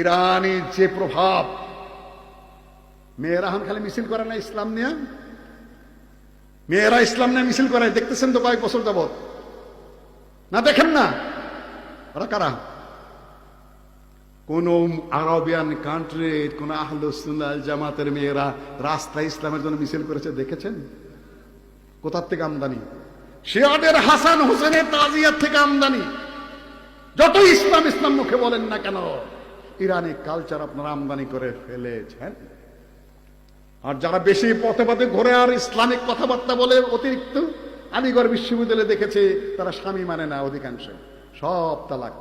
ইরানি যে প্রভাব, মেয়েরা এখন খালি মিছিল করে না ইসলাম নিয়ে, মেয়েরা ইসলাম নিয়ে মিছিল করে, দেখতেছেন তো কয়েক বছর যাবত, না দেখেন না? ওরা কারা? কোন আরবিয়ান কান্ট্রির কোন আহলুস সুন্নাহ ওয়াল জামাতের মেয়েরা রাস্তায় ইসলামের জন্য মিছিল করেছে দেখেছেন? কোথার থেকে আমদানি? শিয়াদের হাসান হোসেনের তাজিয়ার থেকে আমদানি। যত ইসলাম ইসলাম মুখে বলেন না কেন, ইরানি কালচার আপনারা আমদানি করে ফেলেছেন। আর যারা বেশি পথে পথে ঘুরে আর ইসলামিক কথাবার্তা বলে অতিরিক্ত, আলিগড় বিশ্ববিদ্যালয়ে দেখেছে তারা স্বামী মানে না, অধিকাংশ সব তালাক।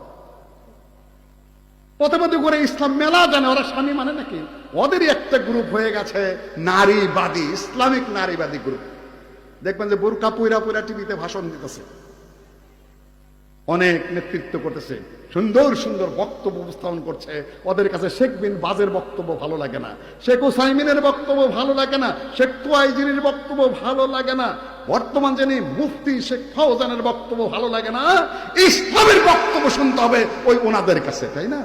পথে পথে ঘুরে ইসলাম মেলা জানে, ওরা স্বামী মানে নাকি? ওদেরই একটা গ্রুপ হয়ে গেছে নারীবাদী, ইসলামিক নারীবাদী গ্রুপ। দেখবেন যে বোরকা পুইরা পুইরা টিভিতে ভাষণ দিতেছে, অনেক নেতৃত্ব করতেছে, সুন্দর সুন্দর বক্তব্য উপস্থাপন করছে। ওদের কাছে শেখ বিন বাজের বক্তব্য ভালো লাগে না, শেখ হুসাইমিনের বক্তব্য ভালো লাগে না, শেখ তোয়াইজির বক্তব্য ভালো লাগে না, বর্তমান যিনি মুফতি শেখ ফাউজানের বক্তব্য ভালো লাগে না। ইসলামের বক্তব্য শুনতে হবে ওই ওনাদের কাছে, তাই না?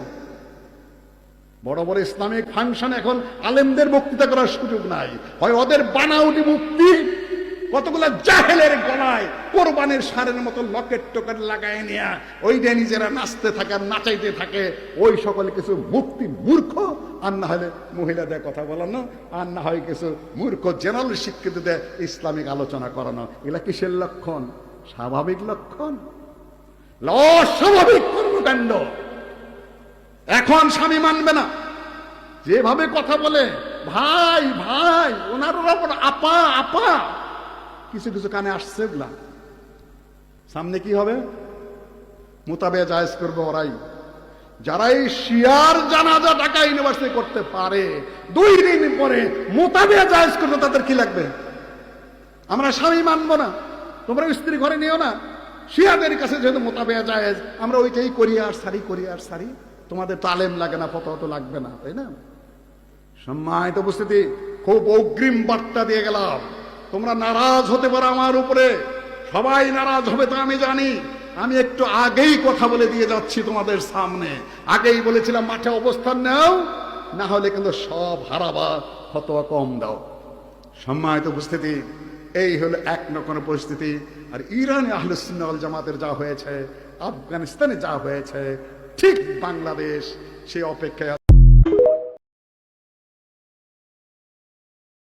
বড় বড় ইসলামিক ফাংশন এখন আলেমদের বক্তৃতা করার সুযোগ নাই, হয় ওদের বানাউটি মুফতি কতগুলা জাহেলের গলায় কোরবানির ষাঁড়ের মতো লকেট টকেট লাগায় নিয়া ওইটা নিজেরা নাচতে থাকে আর নাচাইতে থাকে। ওই সকল কিছু মুফতি মূর্খ, আর না হলে মহিলাদের কথা বলানো, আর না হয় কিছু মূর্খ জেনারেল শিক্ষিতদের ইসলামিক আলোচনা করানো। এগুলা কিসের লক্ষণ? স্বাভাবিক লক্ষণ? অস্বাভাবিক কর্মকাণ্ড। এখন স্বামী মানবে না, যেভাবে কথা বলে ভাই ভাই, ওনার ওপর আপা আপা, কিছু কিছু কানে আসছে। এগুলা সামনে কি হবে? মোতাবেয়া জায়েজ করবে ওরাই, যারা এই শিয়ার জানাজা ঢাকা ইউনিভার্সিটি করতে পারে, 2 দিন পরে মোতাবেয়া জায়েজ করবে। তাদের কি লাগবে? আমরা স্বামী মানবো না, তোমরা স্ত্রী ঘরে নিও না। শিয়াদের কাছে যেহেতু মোতাবেয়া জায়েজ, আমরা ওইটাই করি আর সারি, করি আর সারি। তোমাদের তালেম লাগে না, ফতোয়া তো লাগবে না, তাই না? সম্মানিত উপস্থিতি, খুব অগ্রিম বার্তা দিয়ে গেলাম। তোমরা নারাজ হতে পারো আমার উপরে, সবাই নারাজ হবে তা আমি জানি। আমি একটু আগেই কথা বলে দিয়ে যাচ্ছি তোমাদের সামনে, আগেই বলেছিলাম মাঠে অবস্থান নাও, না হলে কিন্তু সব হারাবা, ফতোয়া কম দাও। সম্মানিত উপস্থিতি, এই হলো এক রকমের পরিস্থিতি। আর ইরানে আহলুস সুন্নাহ ওয়াল জামাতের যা হয়েছে, আফগানিস্তানে যা হয়েছে, ঠিক বাংলাদেশ সেই অপেক্ষায়